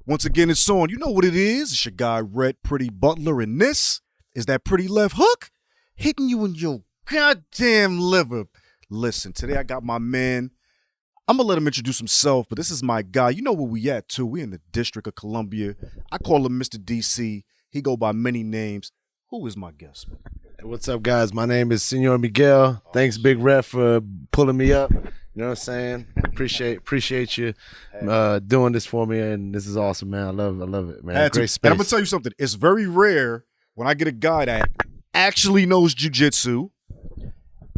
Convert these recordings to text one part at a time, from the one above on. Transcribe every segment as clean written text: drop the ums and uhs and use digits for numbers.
Once again, it's on. You know what it is. It's your guy, Rhett Butler, and this is that pretty left hook hitting you in your goddamn liver. Listen, today I got my man. I'm going to let him introduce himself, but this is my guy. You know where we at, too. We in the District of Columbia. I call him Mr. DC. He go by many names. Who is my guest? Hey, what's up, guys? My name is Señor Miguel. Thanks, Big Ref, for pulling me up. You know what I'm saying? Appreciate you doing this for me, and this is awesome, man. I love it, man. Great space. And I'm going to tell you something. It's very rare when I get a guy that actually knows jiu-jitsu,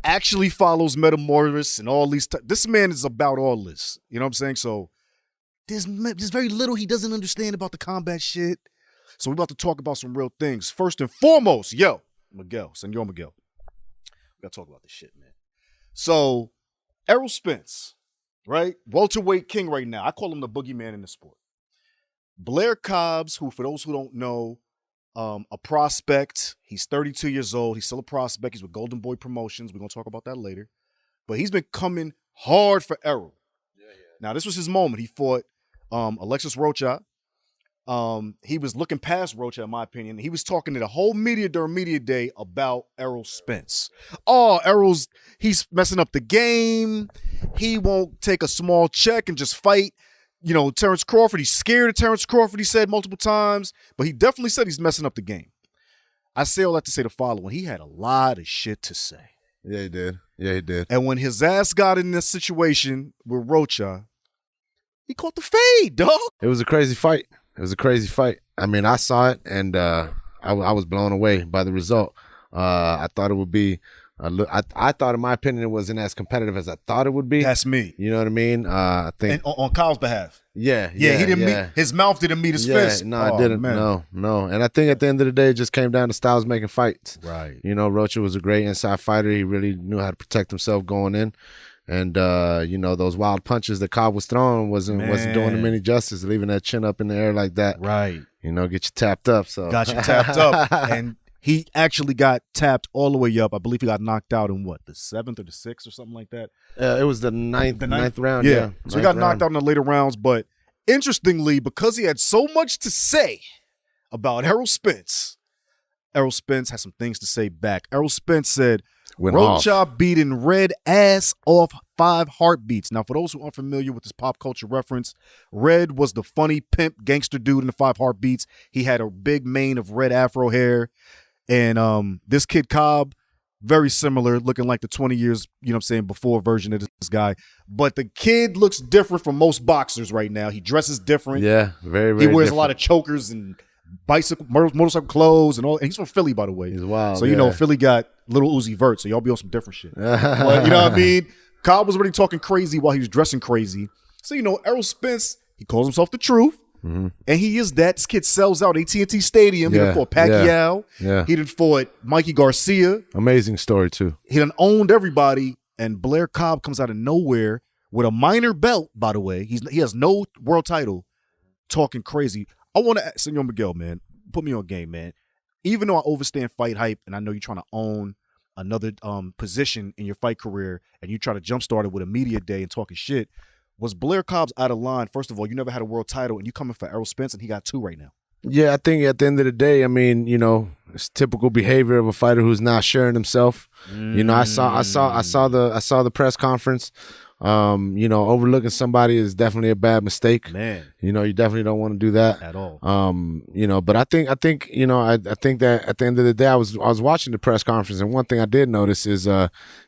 actually follows Metamorphosis and all these. This man is about all this. You know what I'm saying? So there's very little he doesn't understand about the combat shit. So we're about to talk about some real things. First and foremost, Miguel, Señor Miguel. We got to talk about this shit, man. So Errol Spence, right? Welterweight king right now. I call him the boogeyman in the sport. Blair Cobb, who, for those who don't know, a prospect. He's 32 years old. He's still a prospect. He's with Golden Boy Promotions. We're going to talk about that later. But he's been coming hard for Errol. Yeah. Now, this was his moment. He fought Alexis Rocha. He was looking past Rocha, in my opinion. He was talking to the whole media during media day about Errol Spence. Oh, he's messing up the game. He won't take a small check and just fight. You know, Terrence Crawford, he's scared of Terrence Crawford, he said multiple times, but he definitely said he's messing up the game. I say all that to say the following. He had a lot of shit to say. Yeah, he did. And when his ass got in this situation with Rocha, he caught the fade, dog. It was a crazy fight. I mean, I saw it, and I was blown away by the result. I thought it would be I thought, in my opinion, it wasn't as competitive as I thought it would be. That's me. You know what I mean? I think and on Kyle's behalf. Yeah, he didn't meet his mouth didn't meet his fist. No, it didn't. Man. No. And I think at the end of the day, it just came down to styles making fights. Right. You know, Rocha was a great inside fighter. He really knew how to protect himself going in. And you know, those wild punches that Cobb was throwing wasn't doing him any justice, leaving that chin up in the air like that. Right. You know, get you tapped up. So got you tapped up. And he actually got tapped all the way up. I believe he got knocked out in what, the 7th or the 6th or something like that? It was the ninth round. Yeah. So he got knocked out in the later rounds. But interestingly, because he had so much to say about Errol Spence has some things to say back. Errol Spence said, Rocha beating Red ass off 5 heartbeats. Now, for those who aren't familiar with this pop culture reference, Red was the funny pimp gangster dude in the 5 heartbeats. He had a big mane of red afro hair. And this kid Cobb, very similar, looking like the 20 years, you know what I'm saying, before version of this guy. But the kid looks different from most boxers right now. He dresses different. Yeah, very, very He wears different. a lot of chokers and motorcycle clothes and all. And he's from Philly, by the way. He's wild. So, you know, Philly got Little Uzi Vert, so y'all be on some different shit. But, you know what I mean? Cobb was already talking crazy while he was dressing crazy. So, you know, Errol Spence, he calls himself the truth. Mm-hmm. And he is that. This kid sells out AT&T Stadium. He done fought Pacquiao. Yeah. He done fought Mikey Garcia. Amazing story, too. He done owned everybody. And Blair Cobb comes out of nowhere with a minor belt, by the way. He has no world title, talking crazy. I want to ask Señor Miguel, man, put me on game, man. Even though I overstand fight hype and I know you're trying to own another position in your fight career and you try to jumpstart it with a media day and talking shit, was Blair Cobb's out of line? First of all, you never had a world title and you coming for Errol Spence and he got 2 right now. Yeah, I think at the end of the day, I mean, you know, it's typical behavior of a fighter who's not sharing himself. You know, I saw the press conference. You know, overlooking somebody is definitely a bad mistake. Man, you know, you definitely don't want to do that at all. You know, but I think, you know, I think that at the end of the day, I was watching the press conference, and one thing I did notice is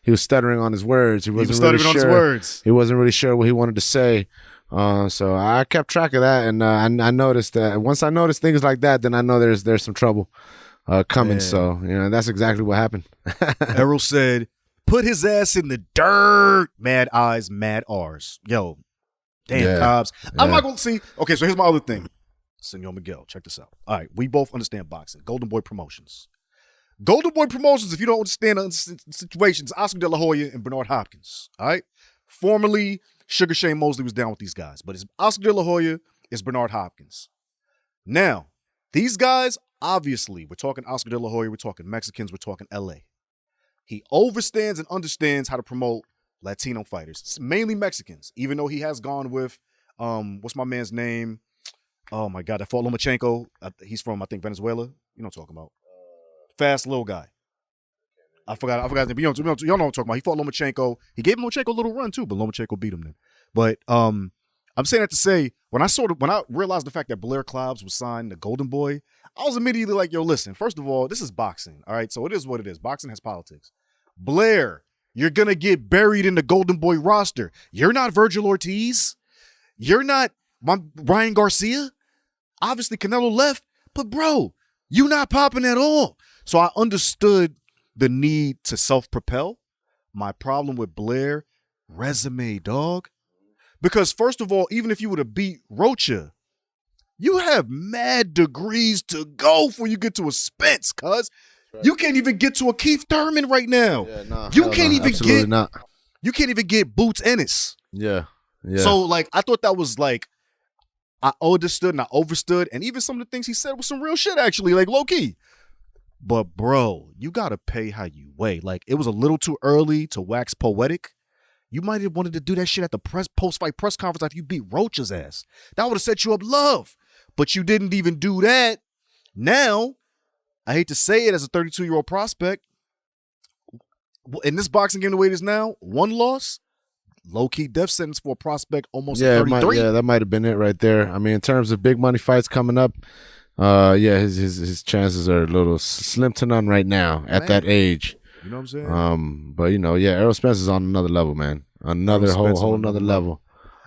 he was stuttering on his words. He was stuttering on his words. He wasn't really sure what he wanted to say. So I kept track of that, and I noticed that once I noticed things like that, then I know there's some trouble coming. Man. So, you know, that's exactly what happened. Errol said, put his ass in the dirt. Mad eyes, mad R's. Yo, damn, Cobbs. I'm not going to see. Okay, so here's my other thing. Señor Miguel, check this out. All right, we both understand boxing. Golden Boy Promotions. Golden Boy Promotions, if you don't understand the situations, Oscar De La Hoya and Bernard Hopkins. All right? Formerly, Sugar Shane Mosley was down with these guys. But it's Oscar De La Hoya, it's Bernard Hopkins. Now, these guys, obviously, we're talking Oscar De La Hoya, we're talking Mexicans, we're talking LA. He overstands and understands how to promote Latino fighters. It's mainly Mexicans, even though he has gone with, what's my man's name? Oh my God, that fought Lomachenko. He's from, I think, Venezuela. You know what I'm talking about? Fast little guy. I forgot his name. Y'all know what I'm talking about. He fought Lomachenko. He gave Lomachenko a little run too, but Lomachenko beat him then. But I'm saying that to say, when I realized the fact that Blair Cobb was signed the Golden Boy, I was immediately like, yo, listen, first of all, this is boxing. All right. So it is what it is. Boxing has politics. Blair, you're gonna get buried in the Golden Boy roster. You're not Virgil Ortiz. You're not Ryan Garcia. Obviously, Canelo left, but bro, you not popping at all. So I understood the need to self-propel. My problem with Blair, resume, dog. Because first of all, even if you would have beat Rocha, you have mad degrees to go before you get to a Spence, cuz. Right. You can't even get to a Keith Thurman right now. Yeah, you can't even get Boots Ennis. Yeah. So like I thought that was like I understood and I overstood, and even some of the things he said was some real shit actually, like low key. But bro, you gotta pay how you weigh. Like it was a little too early to wax poetic. You might have wanted to do that shit at the post-fight press conference after you beat Rocha's ass. That would have set you up love. But you didn't even do that. Now, I hate to say it as a 32-year-old prospect, in this boxing game the way it is now, one loss, low-key death sentence for a prospect almost 33. That might have been it right there. I mean, in terms of big money fights coming up, his chances are a little slim to none right now at that age. You know what I'm saying? But Errol Spence is on another level, man. Another whole another level.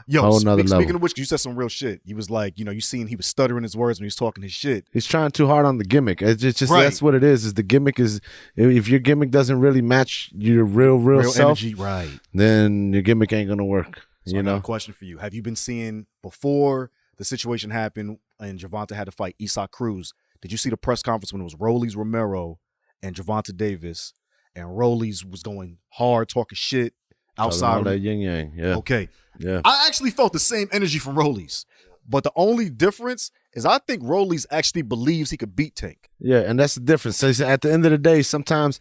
Yo, speaking of which, you said some real shit. He was like, you seen he was stuttering his words when he was talking his shit. He's trying too hard on the gimmick. It's just right. That's what it is. Is the gimmick is if your gimmick doesn't really match your real self, energy, right? Then your gimmick ain't gonna work. So I got a question for you. Have you been seeing before the situation happened and Gervonta had to fight Isaac Cruz? Did you see the press conference when it was Rollies Romero and Gervonta Davis? And Rollies was going hard, talking shit outside. All that yin yang, yeah. Okay. Yeah. I actually felt the same energy from Rollies. But the only difference is I think Rollies actually believes he could beat Tank. Yeah, and that's the difference. So at the end of the day, sometimes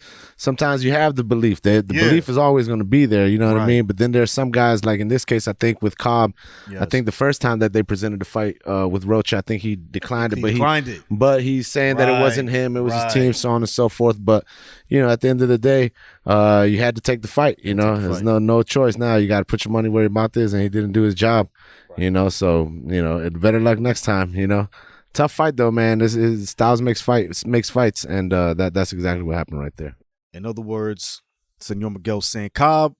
you have the belief. The belief is always going to be there, you know what I mean? But then there's some guys, like in this case, I think with Cobb, I think the first time that they presented the fight with Rocha, I think he declined it. But he's saying that it wasn't him, it was his team, so on and so forth. But, at the end of the day, you had to take the fight, There's no choice now. You got to put your money where your mouth is, and he didn't do his job. So better luck next time. Tough fight though, man. This styles makes fights, and that's exactly what happened right there. In other words, Señor Miguel saying, Cobb,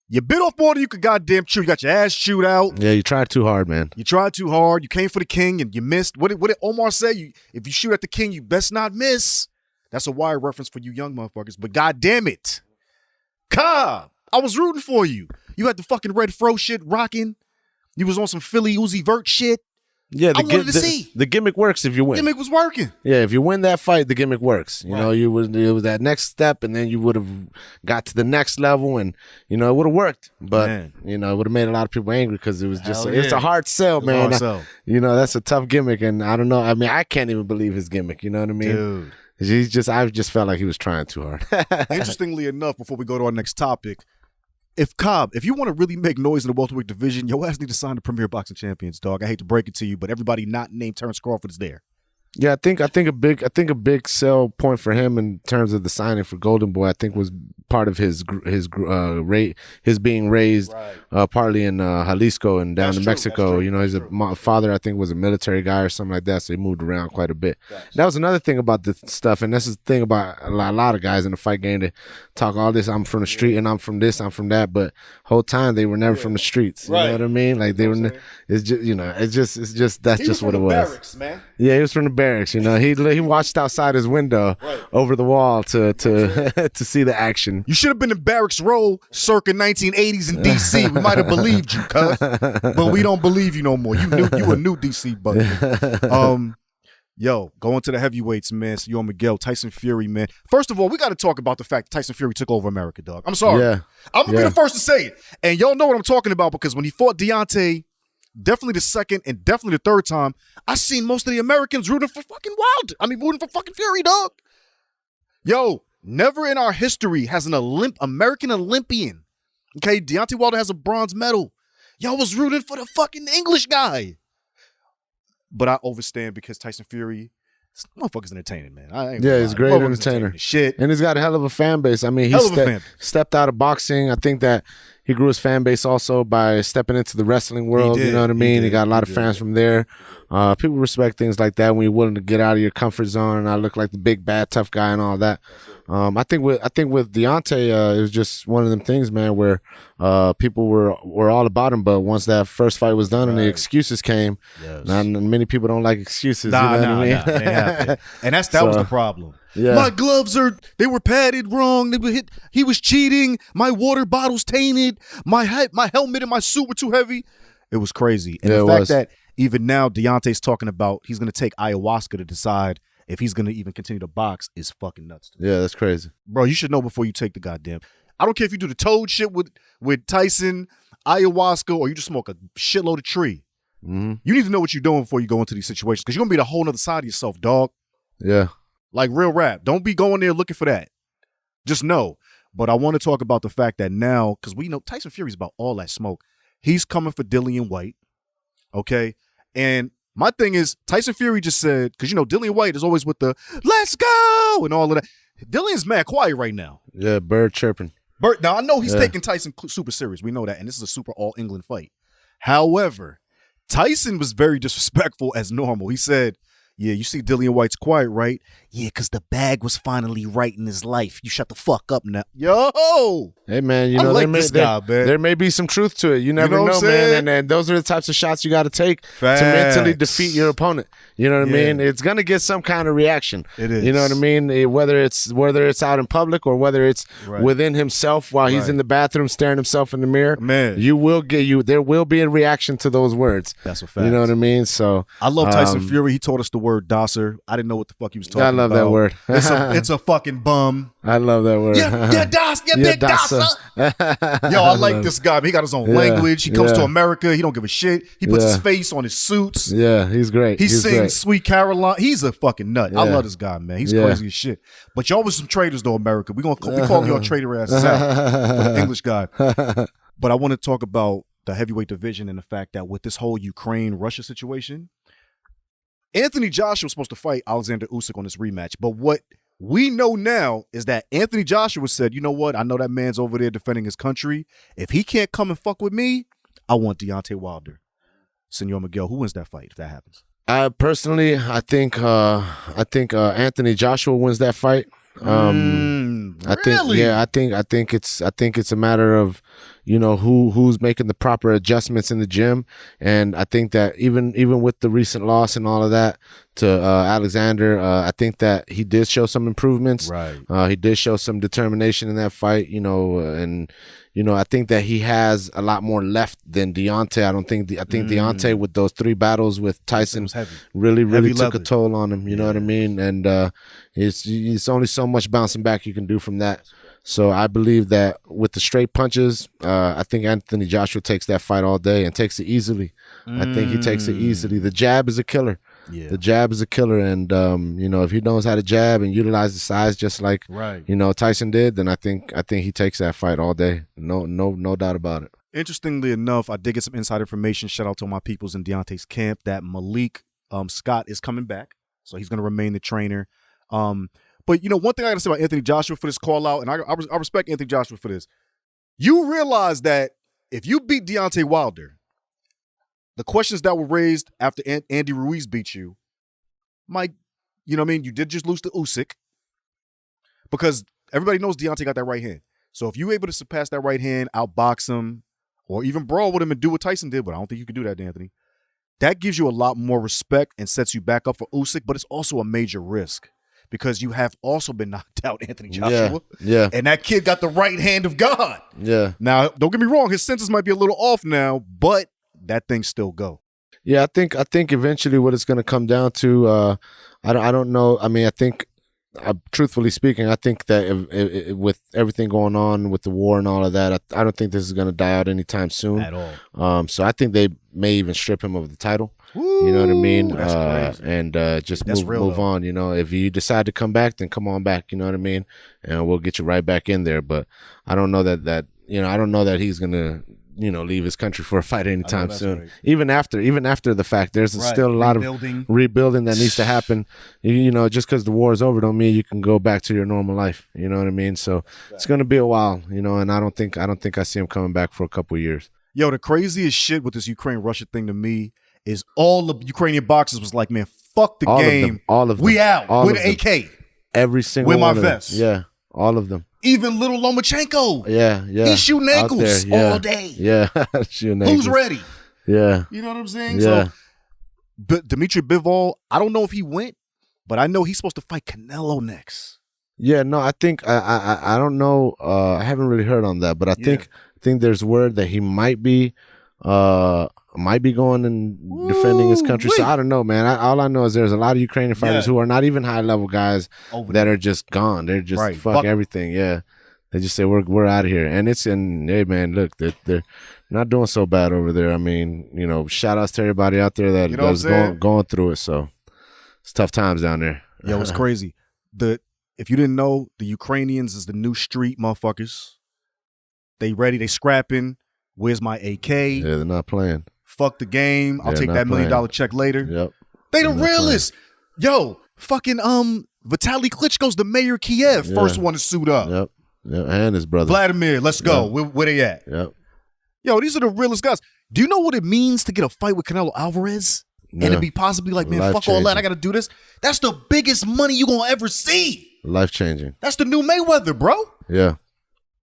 you bit off more than you could goddamn chew. You got your ass chewed out. Yeah, you tried too hard, man. You tried too hard. You came for the king and you missed. What did Omar say? If you shoot at the king, you best not miss. That's a wire reference for you young motherfuckers. But goddamn it, Cobb, I was rooting for you. You had the fucking red fro shit rocking. You was on some Philly Uzi Vert shit. Yeah, I wanted to see. The gimmick works if you win. The gimmick was working. Yeah, if you win that fight, the gimmick works. It was that next step, and then you would have got to the next level, and it would have worked. But it would have made a lot of people angry because it was just it's a hard sell, man. That's a tough gimmick, and I don't know. I mean, I can't even believe his gimmick. You know what I mean? Dude, I just felt like he was trying too hard. Interestingly enough, before we go to our next topic. If you want to really make noise in the welterweight division, your ass need to sign the Premier Boxing Champions, dog. I hate to break it to you, but everybody not named Terrence Crawford is there. Yeah, I think a big sell point for him in terms of the signing for Golden Boy, I think was part of his being raised partly in Jalisco and down in Mexico. His father I think was a military guy or something like that, so he moved around quite a bit. That was another thing about the stuff, and that's the thing about a lot of guys in the fight game that talk all this. I'm from the street and I'm from this, I'm from that, but whole time they were never from the streets. You know what I mean? Like they were. It's just that's just what it was. Barracks, man. Yeah, he was from the barracks. He watched outside his window over the wall to to see the action. You should have been in Barracks Row circa 1980s in D.C. We might have believed you, cuz. But we don't believe you no more. You a new D.C. buddy. Yo, going to the heavyweights, man. Señor Miguel, Tyson Fury, man. First of all, we got to talk about the fact that Tyson Fury took over America, dog. I'm sorry. Yeah. I'm going to be the first to say it. And y'all know what I'm talking about because when he fought Deontay, definitely the second and definitely the third time, I seen most of the Americans rooting for fucking Fury, dog. Yo, never in our history has an American Olympian, okay, Deontay Wilder has a bronze medal. Y'all was rooting for the fucking English guy. but I overstand because Tyson Fury, this motherfucker's entertaining, man. He's a great entertainer. Shit. And he's got a hell of a fan base. I mean, he stepped out of boxing. I think that he grew his fan base also by stepping into the wrestling world. You know what I mean? He got a lot of fans from there. People respect things like that when you're willing to get out of your comfort zone and not look like the big, bad, tough guy and all that. I think with Deontay, it was just one of them things, man, where people were all about him, but once that first fight was done and the excuses came, and many people don't like excuses. Nah, and that was the problem. Yeah. My gloves they were padded wrong. They were hit. He was cheating. My water bottle's tainted. My helmet and my suit were too heavy. It was crazy. And the fact that even now Deontay's talking about he's going to take ayahuasca to decide if he's going to even continue to box is fucking nuts. Yeah, that's crazy. Bro, you should know before you take the goddamn. I don't care if you do the toad shit with Tyson, ayahuasca, or you just smoke a shitload of tree. Mm-hmm. You need to know what you're doing before you go into these situations because you're going to be the whole other side of yourself, dog. Yeah. Like real rap. Don't be going there looking for that. Just know. But I want to talk about the fact that now, because we know Tyson Fury's about all that smoke. He's coming for Dillian Whyte. Okay? And my thing is, Tyson Fury just said, because Dillian Whyte is always with the let's go and all of that. Dillian's mad quiet right now. Yeah, bird chirping. Now I know he's taking Tyson super serious. We know that. And this is a super all England fight. However, Tyson was very disrespectful as normal. He said, yeah, you see Dillian Whyte's quiet, right? Yeah, because the bag was finally right in his life. You shut the fuck up now. Yo! Hey, man, there may be some truth to it. You never know, man. And those are the types of shots you got to take to mentally defeat your opponent. You know what I mean? It's going to get some kind of reaction. It is. You know what I mean? Whether it's out in public or whether it's within himself while he's in the bathroom staring himself in the mirror. Man. There will be a reaction to those words. That's a fact. You know what I mean? So I love Tyson Fury. He taught us the word dosser. I didn't know what the fuck he was talking about. I love that word. It's a fucking bum. I love that word. Yeah, big dosser. Yo, I like this guy. He got his own language. He comes to America. He don't give a shit. He puts his face on his suits. Yeah, he's great. He sings Sweet Caroline. He's a fucking nut. I love this guy, man. He's crazy as shit. But y'all was some traitors though, America. We call y'all traitor asses out for the English guy. But I want to talk about the heavyweight division and the fact that with this whole Ukraine-Russia situation, Anthony Joshua was supposed to fight Alexander Usyk on this rematch. But what we know now is that Anthony Joshua said, you know what? I know that man's over there defending his country. If he can't come and fuck with me, I want Deontay Wilder. Señor Miguel, who wins that fight if that happens? Personally, I think Anthony Joshua wins that fight. Really? I think it's a matter of who's making the proper adjustments in the gym, and I think that even with the recent loss and all of that to Alexander, I think that he did show some improvements. Right. He did show some determination in that fight. I think that he has a lot more left than Deontay. I think Deontay with those 3 battles with Tyson really took a toll on him. You know what I mean? And it's only so much bouncing back you can do from that. So I believe that with the straight punches, I think Anthony Joshua takes that fight all day and takes it easily. I think he takes it easily. The jab is a killer. Yeah. The jab is a killer, and if he knows how to jab and utilize the size just like Tyson did, then I think he takes that fight all day. No doubt about it. Interestingly enough, I did get some inside information. Shout out to my peoples in Deontay's camp that Malik Scott is coming back, so he's going to remain the trainer. But one thing I got to say about Anthony Joshua for this call out, and I respect Anthony Joshua for this. You realize that if you beat Deontay Wilder, the questions that were raised after Andy Ruiz beat you, Mike, you did just lose to Usyk because everybody knows Deontay got that right hand. So if you're able to surpass that right hand, outbox him, or even brawl with him and do what Tyson did, but I don't think you can do that, Anthony, that gives you a lot more respect and sets you back up for Usyk, but it's also a major risk because you have also been knocked out, Anthony Joshua. Yeah. And that kid got the right hand of God. Yeah. Now, don't get me wrong, his senses might be a little off now, but that thing still go. Yeah, I think eventually what it's going to come down to, I don't know. I mean, I think, truthfully speaking, I think that with everything going on with the war and all of that, I don't think this is going to die out anytime soon. At all. So I think they may even strip him of the title. Woo, you know what I mean? That's crazy. And just That's move on. If you decide to come back, then come on back. You know what I mean? And we'll get you right back in there. But I don't know that I don't know that he's gonna leave his country for a fight anytime soon. Right. Even after the fact, there's still a lot of rebuilding that needs to happen. Just because the war is over don't mean you can go back to your normal life. You know what I mean? So it's going to be a while, and I don't think I see him coming back for a couple of years. Yo, the craziest shit with this Ukraine-Russia thing to me is all the Ukrainian boxers was like, man, fuck the game. All of them. We out. With an AK. Every single with one my of vest. Them. Yeah, all of them. Even little Lomachenko. Yeah. He's shooting ankles all day. Yeah, shooting ankles. Who's ready? Yeah. You know what I'm saying? Yeah. So, but Dmitry Bivol, I don't know if he went, but I know he's supposed to fight Canelo next. Yeah, no, I think I don't know. I haven't really heard on that, but I think there's word that he might be going and defending his country. So I don't know, man. All I know is there's a lot of Ukrainian fighters who are not even high level guys that are just gone. They're just fuck everything. Yeah, they just say we're out of here. And hey man, look, they're not doing so bad over there. I mean, shout outs to everybody out there that's going through it. So it's tough times down there. Yo, it's crazy. If you didn't know, the Ukrainians is the new street motherfuckers. They ready. They scrapping. Where's my AK? Yeah, they're not playing. Fuck the game. I'll take that $1 million check later. Yep. They the realists. Yo, fucking Vitaly Klitschko's the mayor of Kiev. Yeah. First one to suit up. Yep. And his brother. Vladimir, let's go. Where they at? Yep. Yo, these are the realest guys. Do you know what it means to get a fight with Canelo Alvarez? Yeah. And to be possibly like, man, fuck all that. I got to do this. That's the biggest money you going to ever see. Life-changing. That's the new Mayweather, bro. Yeah.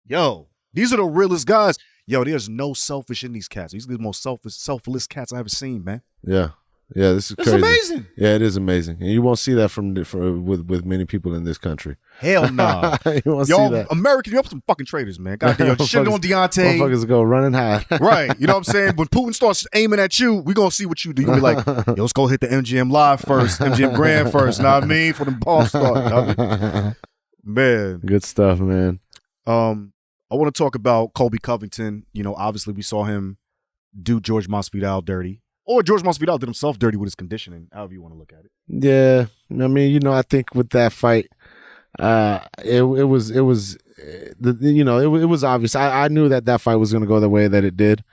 Yo, these are the realest guys. Yo, there's no selfish in these cats. These are the most selfless cats I've ever seen, man. Yeah. Yeah, this is crazy. It's amazing. Yeah, it is amazing. And you won't see that with many people in this country. Hell nah. You won't see that. American, you're up some fucking traitors, man. Goddamn, shit on Deontay. Motherfuckers go running high. Right. You know what I'm saying? When Putin starts aiming at you, we going to see what you do. You're going to be like, yo, let's go hit the MGM Live first, MGM Grand first. Know what I mean? For the ball start. You know what I mean? Man. Good stuff, man. I want to talk about Colby Covington. Obviously we saw him do George Masvidal dirty. Or George Masvidal did himself dirty with his conditioning, however you want to look at it. Yeah. I mean, I think with that fight, it was obvious. I knew that fight was going to go the way that it did.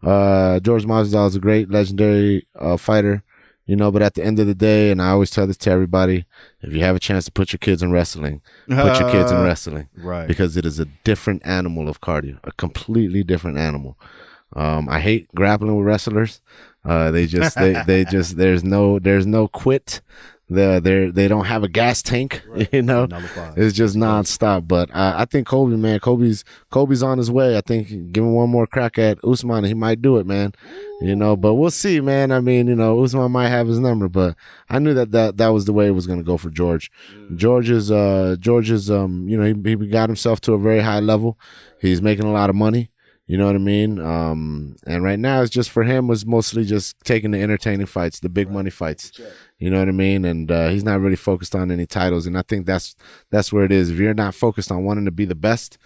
George Masvidal is a great, legendary fighter, but at the end of the day, and I always tell this to everybody, if you have a chance to put your kids in wrestling, put your kids in wrestling. Right. Because it is a different animal of cardio, a completely different animal. I hate grappling with wrestlers. They just there's no quit. They don't have a gas tank, right. It's just nonstop. But I think Colby, man, Colby's on his way. I think give him one more crack at Usman, he might do it, man. But we'll see, man. I mean, Usman might have his number, but I knew that was the way it was going to go for George. George is he got himself to a very high level. He's making a lot of money. You know what I mean? And right now it's just for him was mostly just taking the entertaining fights, the big money fights. You know what I mean? And he's not really focused on any titles. And I think that's where it is. If you're not focused on wanting to be the best,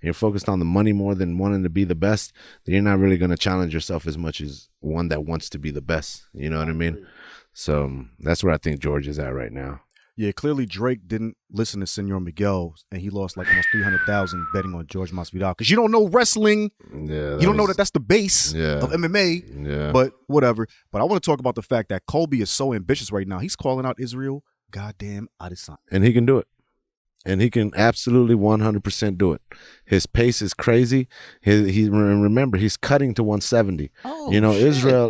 you're focused on the money more than wanting to be the best, then you're not really going to challenge yourself as much as one that wants to be the best. You know what I mean? So that's where I think George is at right now. Yeah, clearly Drake didn't listen to Señor Miguel, and he lost like almost $300,000 betting on George Masvidal because you don't know wrestling. Yeah, you don't know that's the base of MMA. Yeah, but whatever. But I want to talk about the fact that Colby is so ambitious right now. He's calling out Israel, goddamn Adesanya, and he can do it. And he can absolutely 100% do it. His pace is crazy. Remember he's cutting to 170. Oh, shit.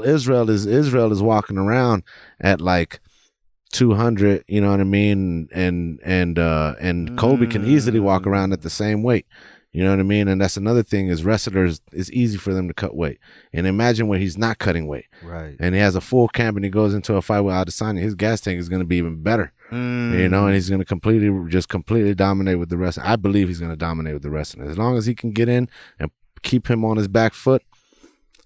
Israel is walking around at like 200, you know what I mean? And Colby can easily walk around at the same weight. You know what I mean? And that's another thing is wrestlers, it's easy for them to cut weight. And imagine where he's not cutting weight. Right. And he has a full camp and he goes into a fight with Adesanya, his gas tank is going to be even better. And he's going to completely dominate with the wrestling. I believe he's going to dominate with the wrestling. As long as he can get in and keep him on his back foot,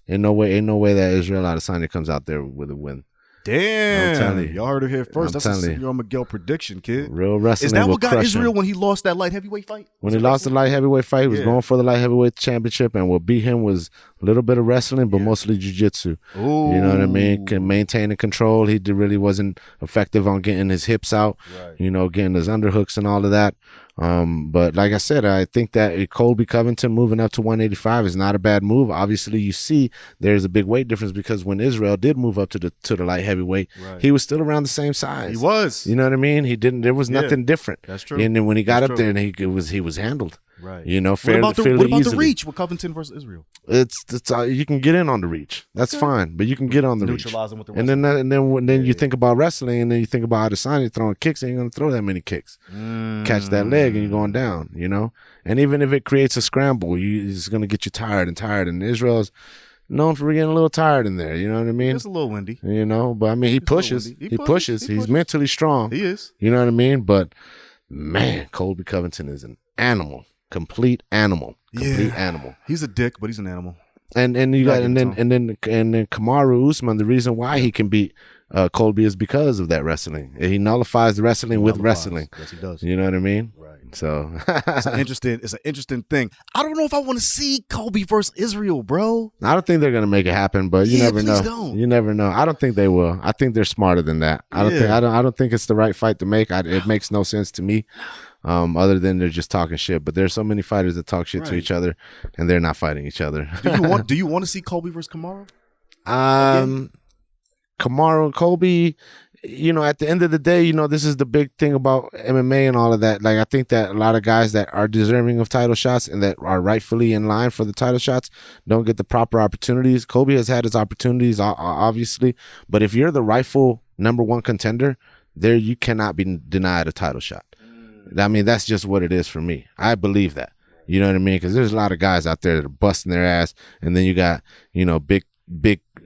ain't no way that Israel Adesanya comes out there with a win. Damn. I'm telling you. Y'all heard it here first. That's a Señor Miguel prediction, kid. Real wrestling. Is that what got Israel when he lost that light heavyweight fight? When he lost the light heavyweight fight, he was going for the light heavyweight championship, and what beat him was a little bit of wrestling, but mostly jiu-jitsu. You know what I mean? Can maintain and control. He really wasn't effective on getting his hips out, getting his underhooks and all of that. But like I said, I think that Colby Covington moving up to 185 is not a bad move. Obviously, you see there's a big weight difference because when Israel did move up to the light heavyweight, he was still around the same size. He was. You know what I mean? He didn't. There was nothing different. That's true. And then when he got up there, and he was handled. Right. You know, fairly easily. What about the reach with Covington versus Israel? It's you can get in on the reach. That's fine, but you can get on the reach. Neutralizing with the and then you think about wrestling, and then you think about Adesanya throwing kicks. And you're gonna throw that many kicks. Catch that leg, and you're going down. You know, and even if it creates a scramble, it's gonna get you tired. And Israel's known for getting a little tired in there. You know what I mean? It's a little windy. You know, but I mean, he pushes. He pushes. He's mentally strong. He is. You know what I mean? But man, Colby Covington is an animal. Complete animal. He's a dick, but he's an animal. And then Kamaru Usman, the reason why he can beat Colby is because of that wrestling. He nullifies the wrestling with wrestling. Yes, he does. You know what I mean? Right. So it's an interesting thing. I don't know if I want to see Colby versus Israel, bro. I don't think they're gonna make it happen, but you never know. Don't. You never know. I don't think they will. I think they're smarter than that. I don't think it's the right fight to make. It makes no sense to me. Other than they're just talking shit, but there's so many fighters that talk shit to each other, and they're not fighting each other. Do you want to see Colby versus Kamaru? Kamaru and Colby, you know, at the end of the day, you know, this is the big thing about MMA and all of that. Like, I think that a lot of guys that are deserving of title shots and that are rightfully in line for the title shots don't get the proper opportunities. Colby has had his opportunities, obviously, but if you're the rightful number one contender, you cannot be denied a title shot. I mean, that's just what it is for me. I believe that. You know what I mean? Because there's a lot of guys out there that are busting their ass, and then you got, you know, big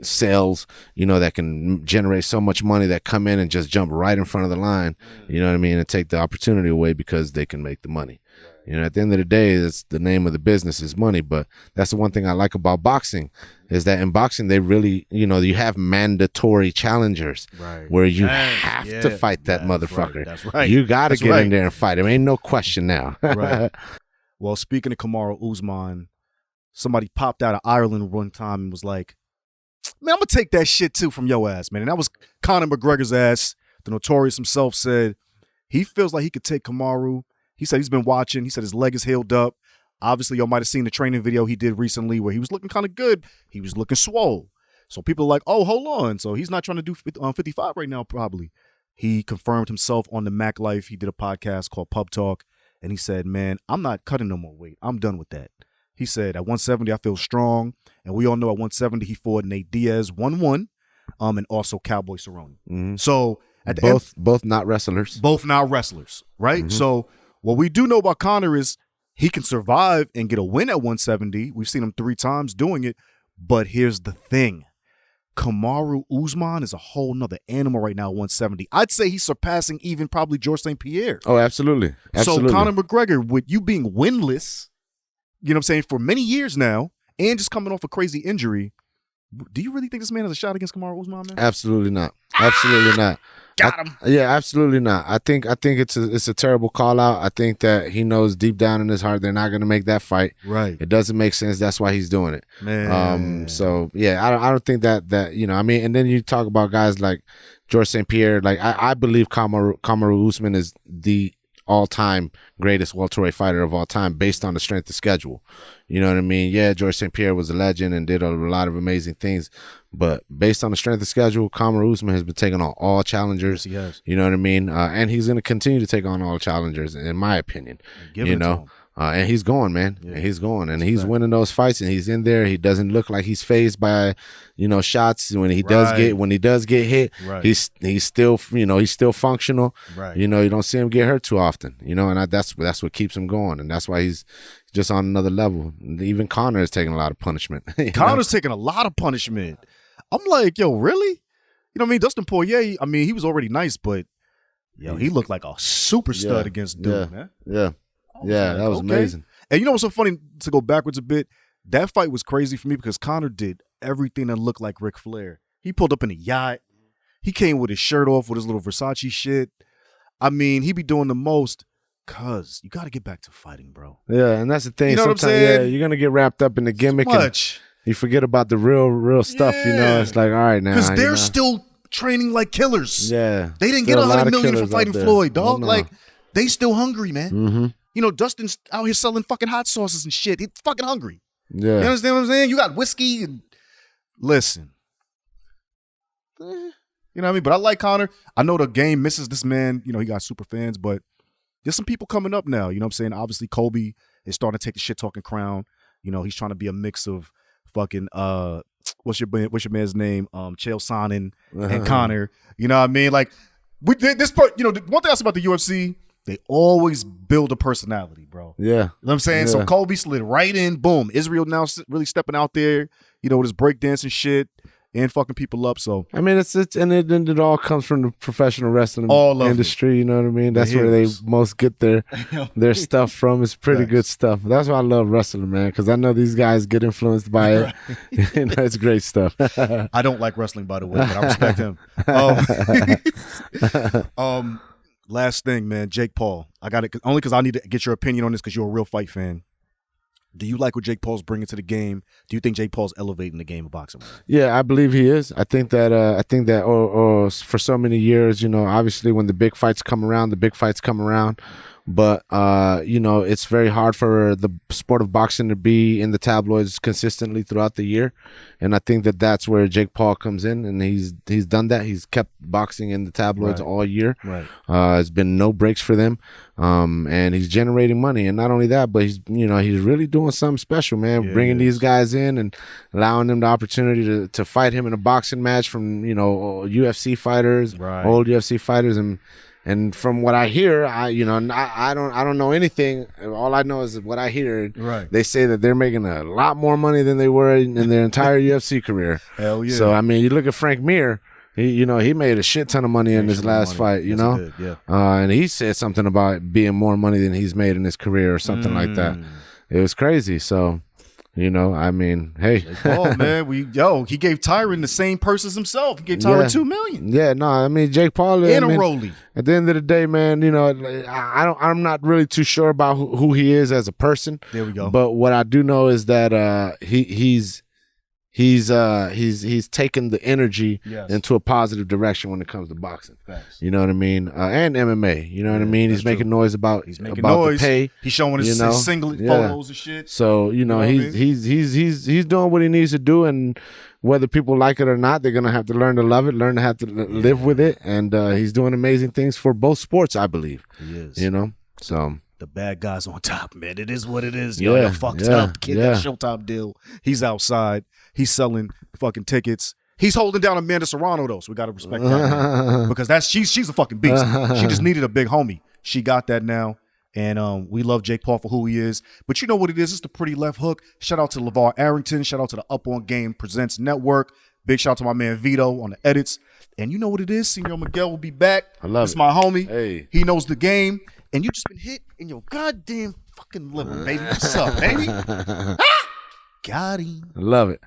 sales, you know, that can generate so much money that come in and just jump right in front of the line, you know what I mean, and take the opportunity away because they can make the money. You know, at the end of the day, it's the name of the business is money. But that's the one thing I like about boxing is that in boxing, they really, you know, you have mandatory challengers where you have to fight that motherfucker. That's right. You got to get in there and fight him. Ain't no question now. Right. Well, speaking of Kamaru Usman, somebody popped out of Ireland one time and was like, man, I'm going to take that shit too from your ass, man. And that was Conor McGregor's ass. The Notorious himself said he feels like he could take Kamaru. He said he's been watching. He said his leg is healed up. Obviously, y'all might have seen the training video he did recently where he was looking kind of good. He was looking swole. So people are like, oh, hold on. So he's not trying to do 55 right now, probably. He confirmed himself on the Mac Life. He did a podcast called Pub Talk. And he said, man, I'm not cutting no more weight. I'm done with that. He said, at 170, I feel strong. And we all know at 170, he fought Nate Diaz 1-1, and also Cowboy Cerrone. Mm-hmm. So at the both not wrestlers. Both not wrestlers, right? Mm-hmm. So what we do know about Conor is he can survive and get a win at 170. We've seen him 3 times doing it. But here's the thing. Kamaru Usman is a whole nother animal right now at 170. I'd say he's surpassing even probably Georges St. Pierre. Oh, absolutely. So Conor McGregor, with you being winless, you know what I'm saying, for many years now, and just coming off a crazy injury, do you really think this man has a shot against Kamaru Usman, man? Absolutely not. Absolutely not. Got him. Yeah, absolutely not. I think it's a terrible call out. I think that he knows deep down in his heart they're not going to make that fight. Right. It doesn't make sense. That's why he's doing it. Man. So yeah, I don't think that you know. I mean, and then you talk about guys like Georges St. Pierre. Like I believe Kamaru Usman is the all-time greatest welterweight fighter of all time based on the strength of schedule. You know what I mean? Yeah, Georges St. Pierre was a legend and did a lot of amazing things, but based on the strength of schedule, Kamaru Usman has been taking on all challengers. Yes, he has. You know what I mean? And he's going to continue to take on all challengers, in my opinion. You know? And he's going, man. Yeah. And he's going, and he's winning those fights, and he's in there. He doesn't look like he's fazed by, you know, shots. When he does get hit, he's still, you know, he's still functional. Right. You know, you don't see him get hurt too often. You know, and that's what keeps him going, and that's why he's just on another level. Even Conor is taking a lot of punishment. Conor's taking a lot of punishment. I'm like, yo, really? You know what I mean? Dustin Poirier, I mean, he was already nice, but yo, he looked like a super stud against dude, man. Yeah. Yeah, that was amazing. And you know what's so funny, to go backwards a bit? That fight was crazy for me because Conor did everything that looked like Ric Flair. He pulled up in a yacht. He came with his shirt off with his little Versace shit. I mean, he be doing the most because you got to get back to fighting, bro. Yeah, and that's the thing. You know sometimes, what I'm saying? Yeah, you're going to get wrapped up in the gimmick. And you forget about the real stuff, you know? It's like, all right, now. Because they're still training like killers. Yeah. They didn't get $100 million for fighting Floyd, dog. Like, they still hungry, man. Mm-hmm. You know, Dustin's out here selling fucking hot sauces and shit. He's fucking hungry. Yeah. You understand what I'm saying? You got whiskey and listen. You know what I mean? But I like Conor. I know the game misses this man. You know, he got super fans, but there's some people coming up now. You know what I'm saying? Obviously, Colby is starting to take the shit talking crown. You know, he's trying to be a mix of fucking what's your man's name? Chael Sonnen and Conor. You know what I mean? Like this part, you know, the one thing I say about the UFC, they always build a personality, bro. Yeah. You know what I'm saying? Yeah. So Colby slid right in, boom. Israel now really stepping out there, you know, with his breakdancing shit and fucking people up. So I mean, it all comes from the professional wrestling industry. You know what I mean? That's where they most get their stuff from. It's pretty good stuff. That's why I love wrestling, man, because I know these guys get influenced by it. You know, it's great stuff. I don't like wrestling, by the way, but I respect him. Last thing, man, Jake Paul. I got it only because I need to get your opinion on this because you're a real fight fan. Do you like what Jake Paul's bringing to the game? Do you think Jake Paul's elevating the game of boxing? Yeah, I believe he is. I think that for so many years, you know, obviously when the big fights come around, but you know, it's very hard for the sport of boxing to be in the tabloids consistently throughout the year, and I think that that's where Jake Paul comes in, and he's done that. He's kept boxing in the tabloids all year. Right. There's been no breaks for them, and he's generating money, and not only that, but he's really doing something special, man. Bringing these guys in and allowing them the opportunity to fight him in a boxing match from, you know, UFC fighters, old UFC fighters, and from what I hear, I don't know anything. All I know is what I hear. Right. They say that they're making a lot more money than they were in their entire UFC career. Hell yeah. So I mean, you look at Frank Mir. He made a shit ton of money in his last fight. You know, and he said something about being more money than he's made in his career or something like that. It was crazy. So. You know, I mean, hey. Oh man, he gave Tyron the same purse as himself. He gave Tyron $2 million. Yeah, no, I mean Jake Paul and a Rolly. At the end of the day, man, you know, I'm not really too sure about who he is as a person. There we go. But what I do know is that he's taken the energy into a positive direction when it comes to boxing. Thanks. You know what I mean? And MMA. You know what I mean? He's making noise about the pay. He's showing his singlet photos and shit. So you know, he's doing what he needs to do, and whether people like it or not, they're gonna have to learn to love it, learn to have to live with it, and he's doing amazing things for both sports, I believe. He is. You know, so. The bad guys on top, man. It is what it is. Yo, fucked up. Kid, that Showtime deal. He's outside. He's selling fucking tickets. He's holding down Amanda Serrano, though, so we got to respect that. Because she's a fucking beast. She just needed a big homie. She got that now. And we love Jake Paul for who he is. But you know what it is? It's the Pretty Left Hook. Shout out to LeVar Arrington. Shout out to the Up On Game Presents Network. Big shout out to my man Vito on the edits. And you know what it is? Señor Miguel will be back. I love It's my homie. Hey. He knows the game. And you just been hit in your goddamn fucking liver, baby. What's up, baby? Got him. I love it.